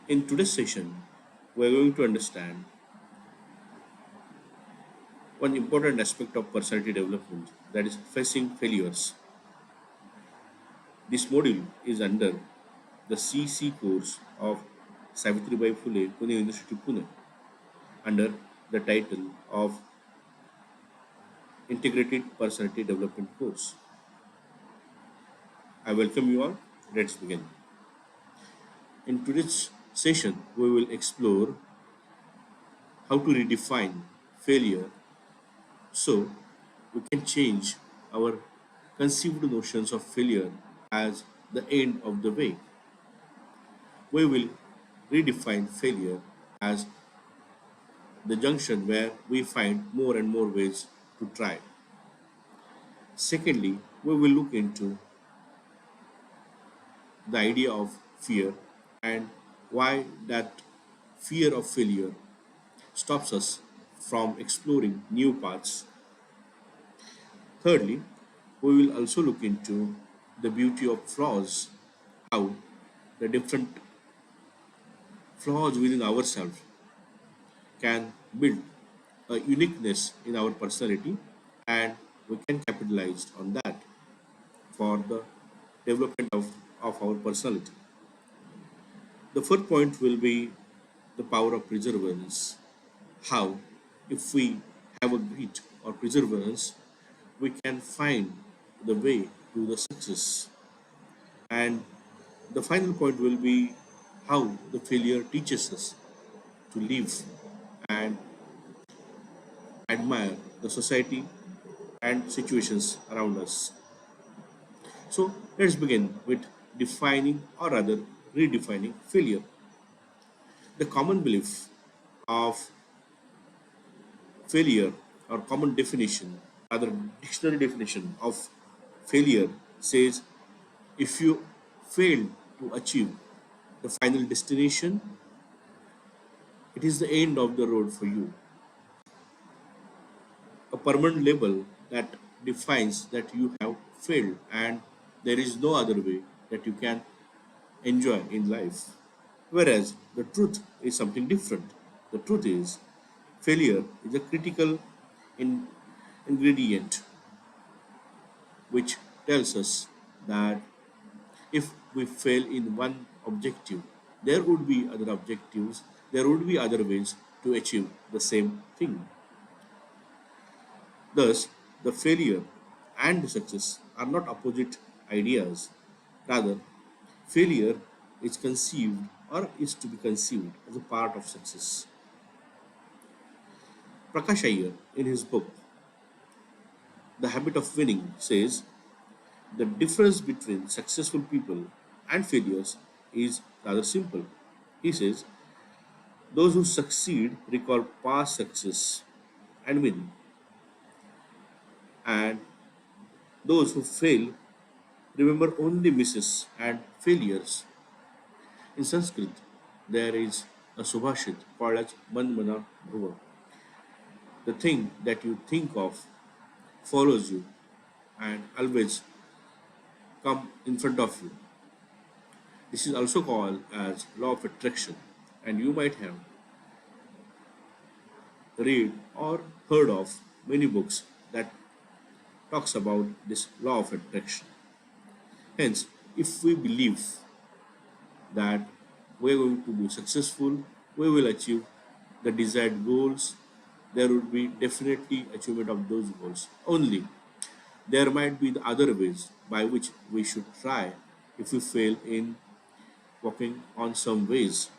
In today's session, we're going to understand one important aspect of personality development, that is facing failures. This module is under the CC course of Savitribai Phule Pune University Pune under the title of Integrated Personality Development Course. I welcome you all. Let's begin. In today's session, we will explore how to redefine failure so we can change our conceived notions of failure as the end of the way. We will redefine failure as the junction where we find more and more ways to try. Secondly, we will look into the idea of fear and why that fear of failure stops us from exploring new paths. Thirdly, we will also look into the beauty of flaws, how the different flaws within ourselves can build a uniqueness in our personality, and we can capitalize on that for the development of our personality. The fourth point will be the power of perseverance. How, if we have a grit or perseverance, we can find the way to the success. And the final point will be how the failure teaches us to live and admire the society and situations around us. So let's begin with defining or rather redefining failure. The common belief of failure or common definition, other dictionary definition of failure says if you fail to achieve the final destination, it is the end of the road for you. A permanent label that defines that you have failed and there is no other way that you can enjoy in life. Whereas the truth is something different. The truth is failure is a critical in, ingredient which tells us that if we fail in one objective, there would be other objectives, there would be other ways to achieve the same thing. Thus, the failure and the success are not opposite ideas. Rather, failure is conceived or is to be conceived as a part of success. Prakash Iyer, in his book The Habit of Winning, says the difference between successful people and failures is rather simple. He says those who succeed recall past success and win, and those who fail remember only misses and failures. In Sanskrit, there is a subhashit called as Man Mana Bhuva. The thing that you think of follows you and always come in front of you. This is also called as law of attraction, and you might have read or heard of many books that talks about this law of attraction. Hence, if we believe that we're going to be successful, we will achieve the desired goals, there would be definitely achievement of those goals. Only there might be the other ways by which we should try if we fail in walking on some ways.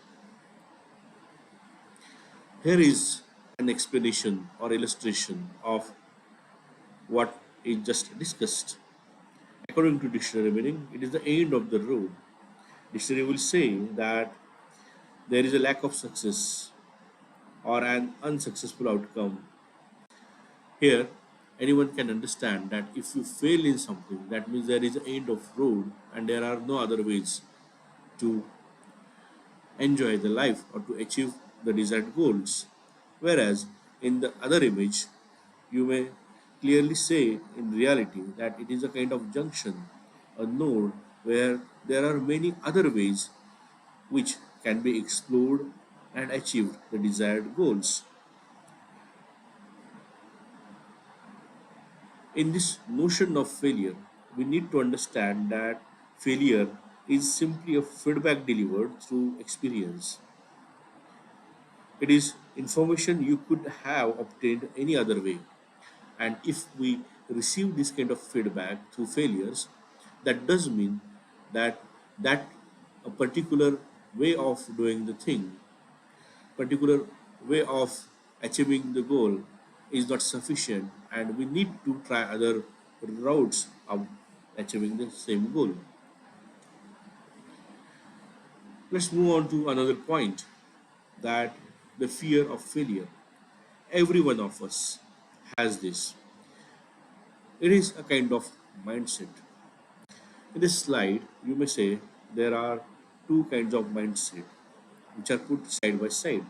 Here is an explanation or illustration of what is just discussed. According to dictionary meaning, it is the end of the road. Dictionary will say that there is a lack of success or an unsuccessful outcome. Here, anyone can understand that if you fail in something, that means there is an end of road and there are no other ways to enjoy the life or to achieve the desired goals. Whereas in the other image, you may clearly say in reality that it is a kind of junction, a node where there are many other ways which can be explored and achieved the desired goals. In this notion of failure, we need to understand that failure is simply a feedback delivered through experience. It is information you could have obtained any other way. And if we receive this kind of feedback through failures, that does mean that that a particular way of doing the thing, particular way of achieving the goal is not sufficient, and we need to try other routes of achieving the same goal. Let's move on to another point, that the fear of failure. Every one of us has this. It is a kind of mindset. In this slide, you may say there are two kinds of mindset which are put side by side.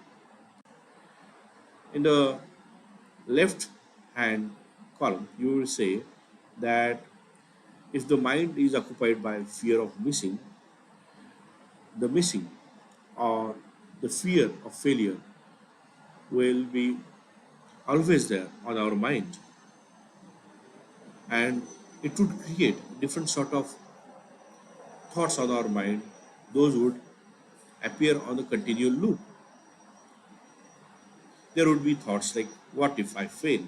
In the left hand column, you will say that if the mind is occupied by fear of missing, the missing or the fear of failure will be always there on our mind, and it would create different sort of thoughts on our mind. Those would appear on a continual loop. There would be thoughts like, what if I fail?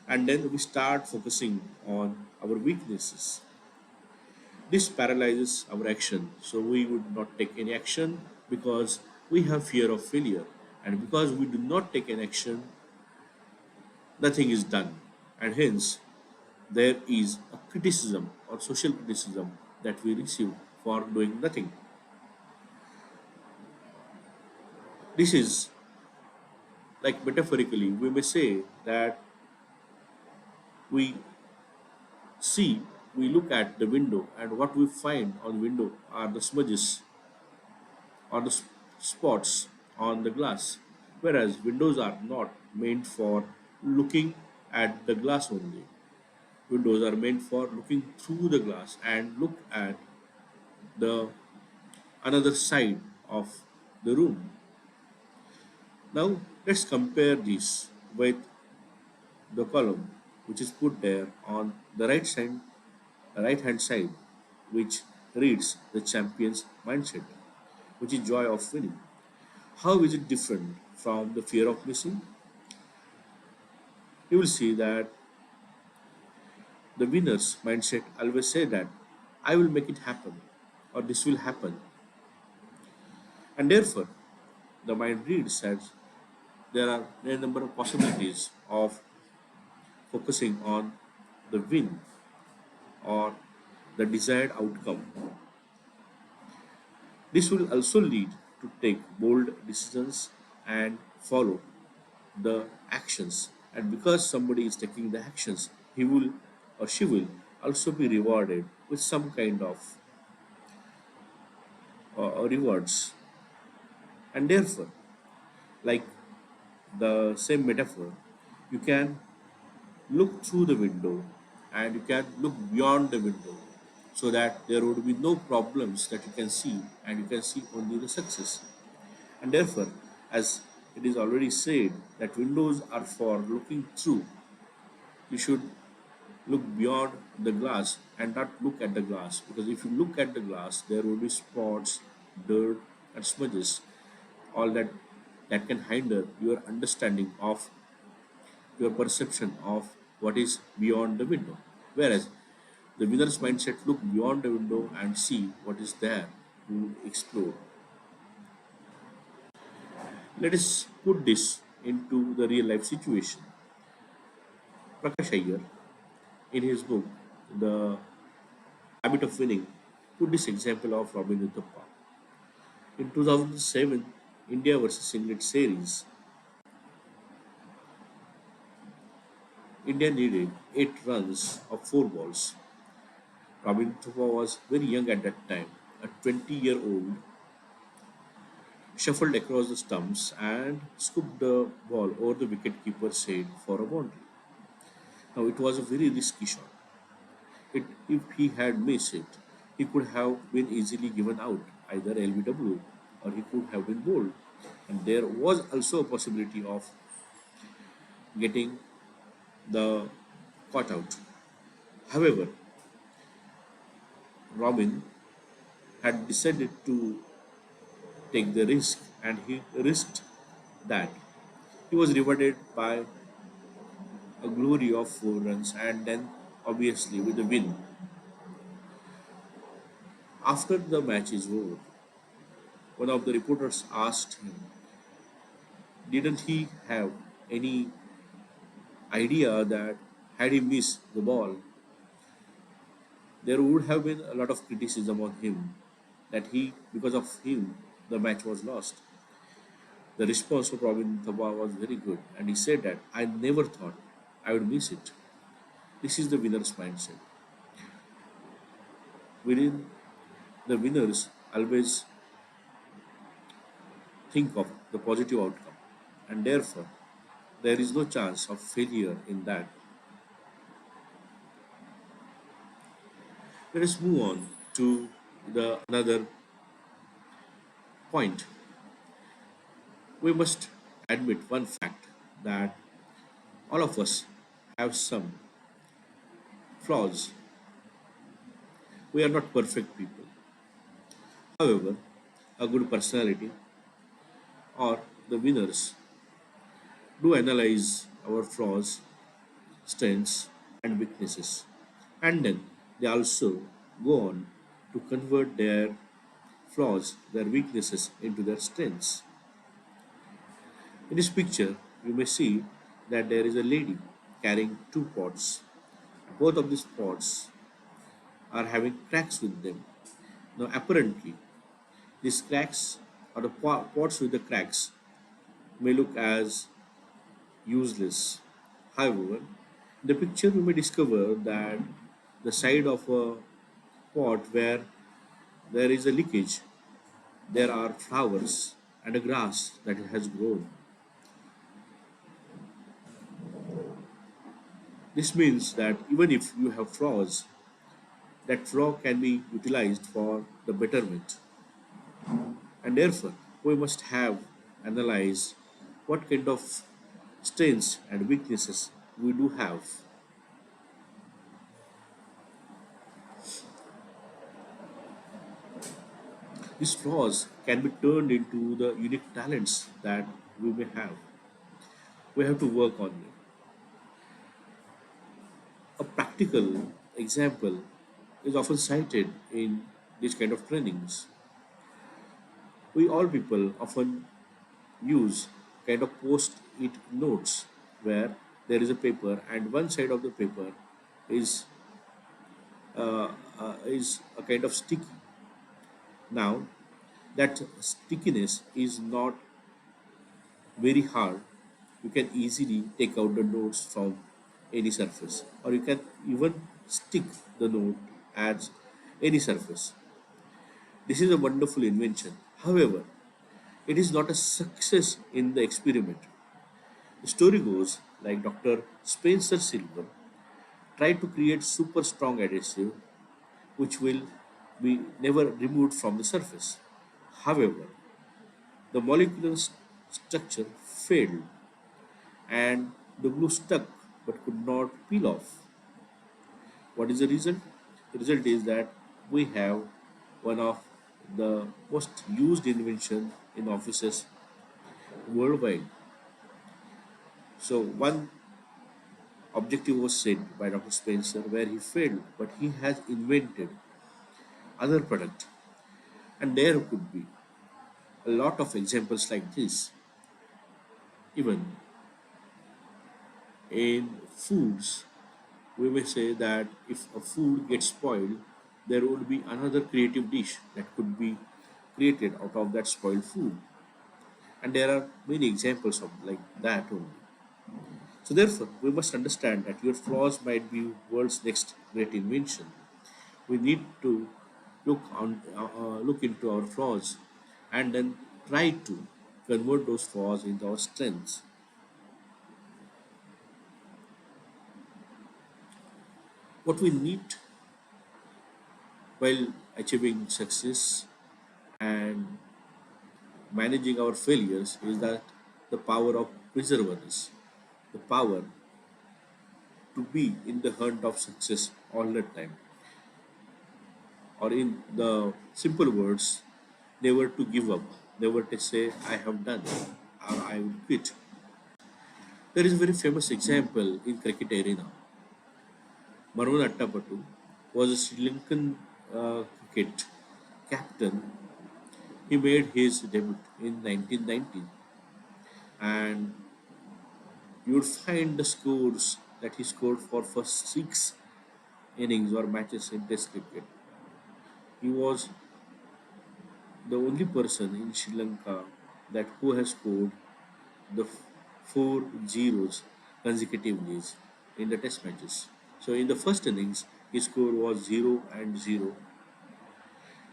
And then we start focusing on our weaknesses. This paralyzes our action, so we would not take any action because we have fear of failure. And because we do not take an action, nothing is done. And hence, there is a criticism or social criticism that we receive for doing nothing. This is like metaphorically, we may say that we see, we look at the window, and what we find on the window are the smudges or the spots on the glass, whereas windows are not meant for looking at the glass only. Windows are meant for looking through the glass and look at the another side of the room. Now let's compare this with the column which is put there on the right hand side, which reads the champion's mindset, which is joy of winning. How is it different from the fear of missing? You will see that the winner's mindset always say that I will make it happen or this will happen. And therefore, the mind reads as there are a number of possibilities of focusing on the win or the desired outcome. This will also lead to take bold decisions and follow the actions. And because somebody is taking the actions, he will or she will also be rewarded with some kind of rewards. And therefore, like the same metaphor, you can look through the window and you can look beyond the window so that there would be no problems that you can see, and you can see only the success. And therefore, as it is already said that windows are for looking through, you should look beyond the glass and not look at the glass, because if you look at the glass there will be spots, dirt and smudges, all that can hinder your understanding of your perception of what is beyond the window. Whereas the winner's mindset look beyond the window and see what is there to explore. Let us put this into the real life situation. Prakash Iyer, in his book The Habit of Winning, put this example of Robin Uthappa. In 2007 India versus England series, India needed 8 runs of 4 balls. Robin Uthappa was very young at that time, a 20-year-old, shuffled across the stumps and scooped the ball over the wicketkeeper's head for a boundary. Now it was a very risky shot. If he had missed it, he could have been easily given out, either LBW. or he could have been bold. And there was also a possibility of getting the caught out. However, Robin had decided to take the risk, and he risked that. He was rewarded by a glory of 4 runs and then obviously with a win. After the match is over, one of the reporters asked him, didn't he have any idea that had he missed the ball, there would have been a lot of criticism on him that because of him, the match was lost. The response of Robin Thaba was very good, and he said that I never thought I would miss it. This is the winner's mindset. Within the winners always think of the positive outcome, and therefore there is no chance of failure in that. Let us move on to the another point. We must admit one fact that all of us have some flaws. We are not perfect people. However, a good personality or the winners do analyze our flaws, strengths, and weaknesses. And then they also go on to convert their flaws, their weaknesses into their strengths. In this picture, you may see that there is a lady carrying two pots. Both of these pots are having cracks with them. Now, apparently, these cracks or the pots with the cracks may look as useless. However, in the picture, you may discover that the side of a pot where there is a leakage, there are flowers and a grass that has grown. This means that even if you have flaws, that flaw can be utilized for the betterment. And therefore, we must have analyzed what kind of strengths and weaknesses we do have. These flaws can be turned into the unique talents that we may have. We have to work on it. A practical example is often cited in these kind of trainings. We all people often use kind of post-it notes where there is a paper and one side of the paper is is a kind of sticky. Now that stickiness is not very hard. You can easily take out the notes from any surface, or you can even stick the note at any surface. This is a wonderful invention. However, it is not a success in the experiment. The story goes like Dr. Spencer Silver tried to create super strong adhesive which will be never removed from the surface. However, the molecular structure failed and the glue stuck but could not peel off. What is the result? The result is that we have one of the most used invention in offices worldwide. So one objective was set by Dr. Spencer where he failed, but he has invented other product. And there could be a lot of examples like this. Even in foods, we may say that if a food gets spoiled, there would be another creative dish that could be created out of that spoiled food. And there are many examples of like that only. So therefore, we must understand that your flaws might be world's next great invention. We need to look into our flaws and then try to convert those flaws into our strengths. What we need while achieving success and managing our failures is that the power of perseverance, the power to be in the hunt of success all the time, or in the simple words, never to give up, never to say, I have done, or I will quit. There is a very famous example in cricket arena. Marwan Attapattu was a Sri Lankan cricket captain. He made his debut in 1990, and you would find the scores that he scored for first six innings or matches in Test cricket. He was the only person in Sri Lanka that who has scored the four zeros consecutively in the Test matches. So in the first innings, his score was 0 and 0.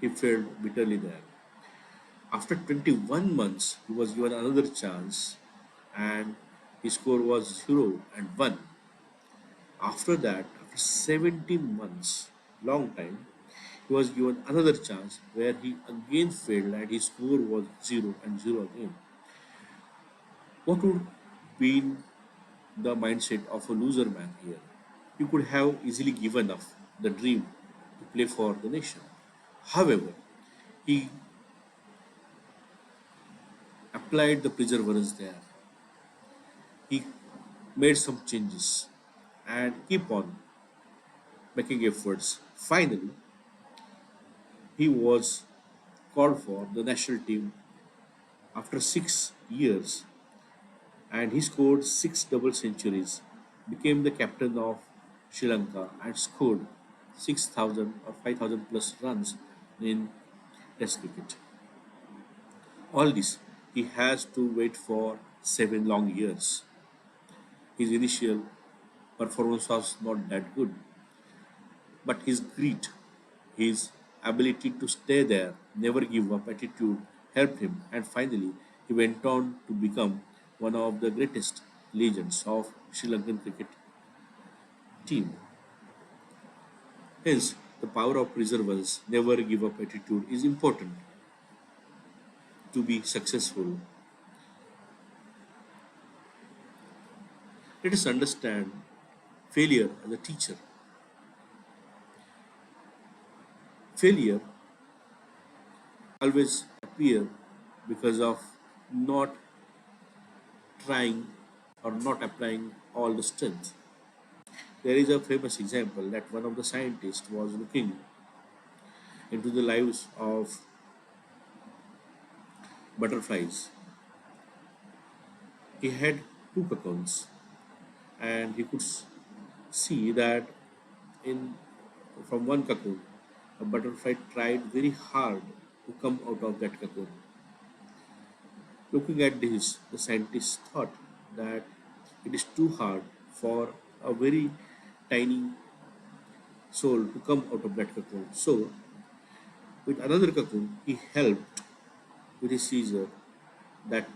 He failed bitterly there. After 21 months, he was given another chance, and his score was 0 and 1. After that, after 17 months, long time, he was given another chance where he again failed and his score was 0 and 0 again. What would be the mindset of a loser man here? He could have easily given up the dream to play for the nation. However, he applied the perseverance there. He made some changes and keep on making efforts. Finally, he was called for the national team after 6 years, and he scored six double centuries, became the captain of Sri Lanka, and scored 6,000 or 5,000 plus runs in Test cricket. All this, he has to wait for 7 long years. His initial performance was not that good, but his grit, his ability to stay there, never give up attitude helped him, and finally he went on to become one of the greatest legends of Sri Lankan cricket team. Hence, the power of perseverance, never give up attitude is important to be successful. Let us understand failure as a teacher. Failure always appear because of not trying or not applying all the strength. There is a famous example that one of the scientists was looking into the lives of butterflies. He had two cocoons, and he could see that in from one cocoon, a butterfly tried very hard to come out of that cocoon. Looking at this, the scientist thought that it is too hard for a very tiny soul to come out of that cocoon. So, with another cocoon, he helped with his scissor that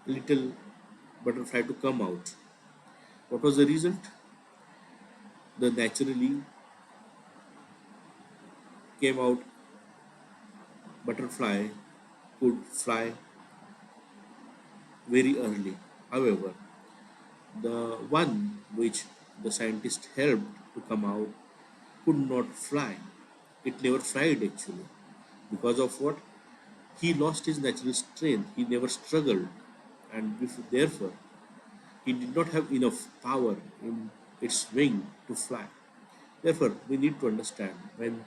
little butterfly to come out. What was the result? The naturally came out butterfly could fly very early. However, the one which the scientist helped to come out could not fly. It never fried actually. Because of what? He lost his natural strength. He never struggled, and therefore he did not have enough power in its wing to fly. Therefore, we need to understand when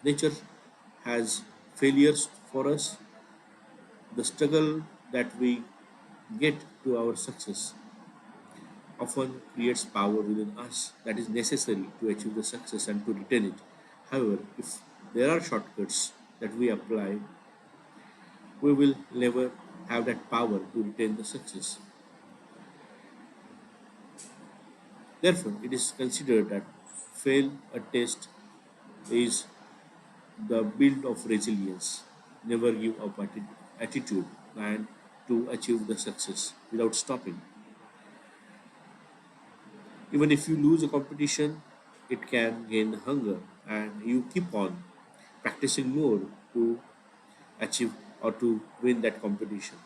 nature has failures for us, the struggle that we get to our success often creates power within us that is necessary to achieve the success and to retain it. However, if there are shortcuts that we apply, we will never have that power to retain the success. Therefore, it is considered that fail a test is the build of resilience. Never give up attitude and to achieve the success without stopping. Even if you lose a competition, it can gain hunger and you keep on practicing more to achieve or to win that competition.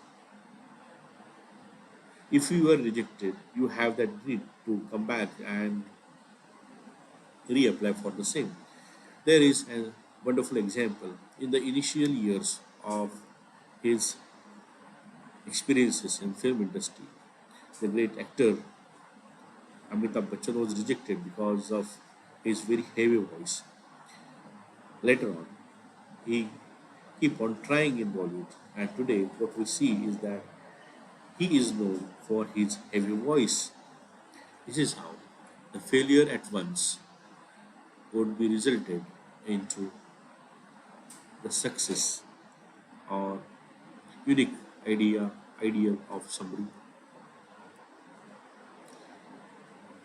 If you are rejected, you have that grit to come back and reapply for the same. There is a wonderful example in the initial years of his experiences in film industry. The great actor Amitabh Bachchan was rejected because of his very heavy voice. Later on, he keep on trying in Bollywood, and today what we see is that he is known for his heavy voice. This is how the failure at once would be resulted into the success or unique ideal of somebody.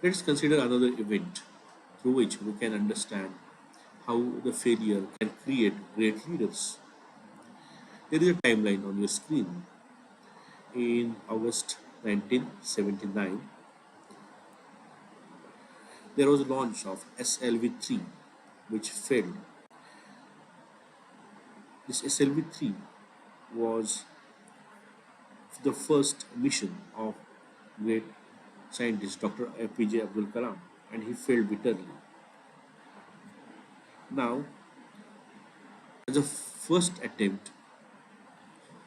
Let's consider another event through which we can understand how the failure can create great leaders. There is a timeline on your screen. In August 1979, there was a launch of SLV-3, which failed. This SLV-3 was the first mission of great scientist Dr. APJ Abdul Kalam, and he failed bitterly. Now, as a first attempt,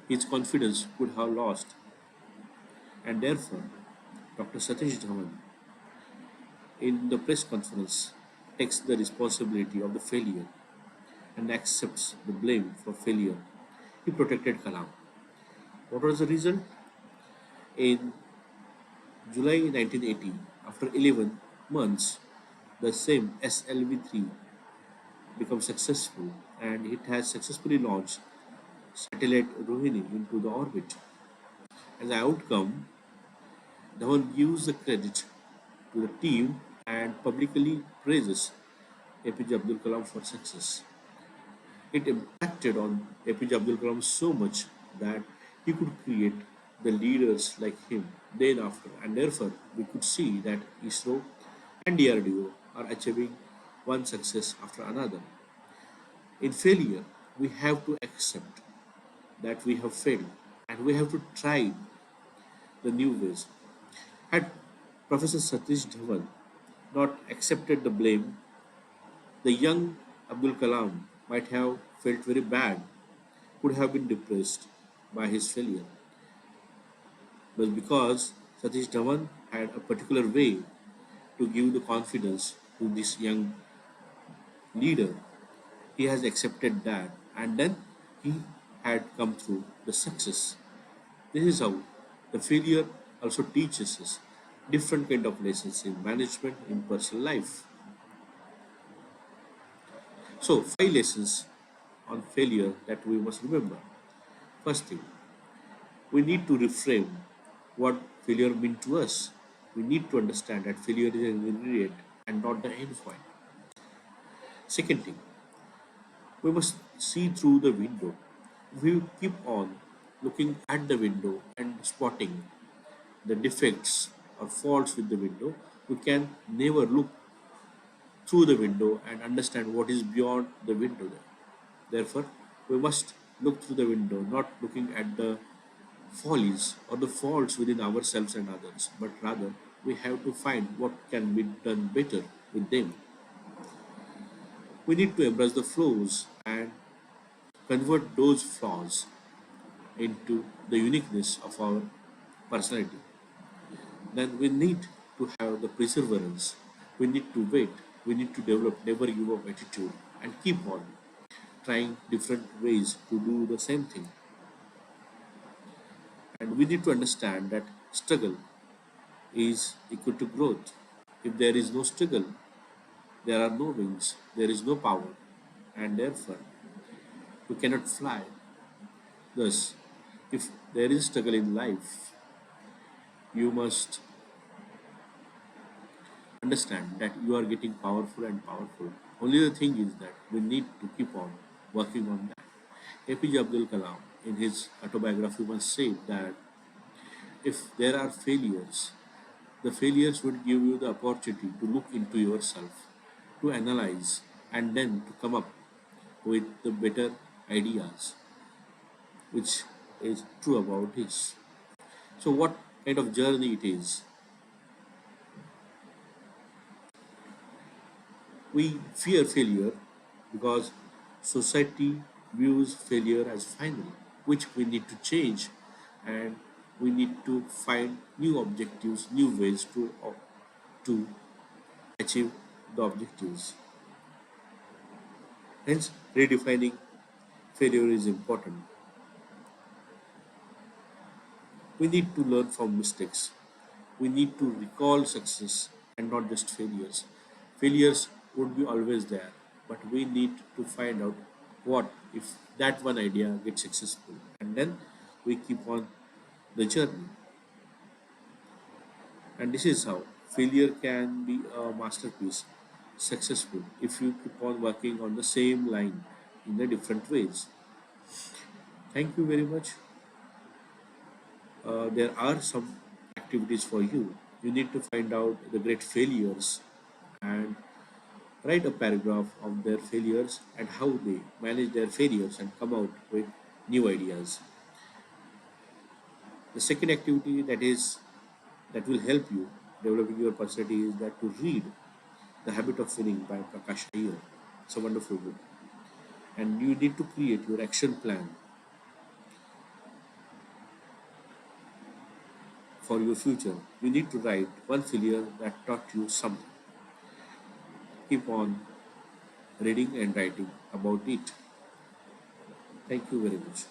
his confidence could have lost, and therefore, Dr. Satish Dhawan, in the press conference, takes the responsibility of the failure and accepts the blame for failure. He protected Kalam. What was the result? In July 1980, after 11 months, the same SLV-3 becomes successful and it has successfully launched satellite Rohini into the orbit. As an outcome, Dhawan gives the credit to the team and publicly praises APJ Abdul Kalam for success. It impacted on APJ Abdul Kalam so much that he could create the leaders like him then after, and therefore we could see that ISRO and DRDO are achieving one success after another. In failure, we have to accept that we have failed and we have to try the new ways. Had Professor Satish Dhawan not accepted the blame, the young Abdul Kalam might have felt very bad, could have been depressed by his failure. But because Satish Dhawan had a particular way to give the confidence to this young leader, he has accepted that and then he had come through the success. This is how the failure also teaches us different kind of lessons in management in personal life. So five lessons on failure that we must remember. First thing, we need to reframe what failure means to us. We need to understand that failure is an ingredient and not the end point. Second thing, we must see through the window. If we keep on looking at the window and spotting the defects or faults with the window, we can never look through the window and understand what is beyond the window there. Therefore, we must look through the window, not looking at the follies or the faults within ourselves and others, but rather we have to find what can be done better with them. We need to embrace the flaws and convert those flaws into the uniqueness of our personality. Then we need to have the perseverance. We need to wait. We need to develop never give up attitude and keep on trying different ways to do the same thing. And we need to understand that struggle is equal to growth. If there is no struggle, there are no wings, there is no power, and therefore we cannot fly. Thus, if there is struggle in life, you must understand that you are getting powerful and powerful. Only the thing is that we need to keep on working on that. APJ Abdul Kalam, in his autobiography, once said that if there are failures, the failures would give you the opportunity to look into yourself, to analyze, and then to come up with the better ideas. which is true about this. So, what kind of journey it is? We fear failure because society views failure as final, which we need to change, and we need to find new objectives, new ways to achieve the objectives. Hence, redefining failure is important. We need to learn from mistakes. We need to recall success and not just failures. Failures would be always there, but we need to find out what if that one idea gets successful, and then we keep on the journey. And this is how failure can be a masterpiece successful if you keep on working on the same line in the different ways. Thank you very much. There are some activities for you. You need to find out the great failures and write a paragraph of their failures and how they manage their failures and come out with new ideas. The second activity that will help you developing your personality is that to read The Habit of Winning by Prakash Iyer. It's a wonderful book. And you need to create your action plan for your future. You need to write one failure that taught you something. Keep on reading and writing about it. Thank you very much.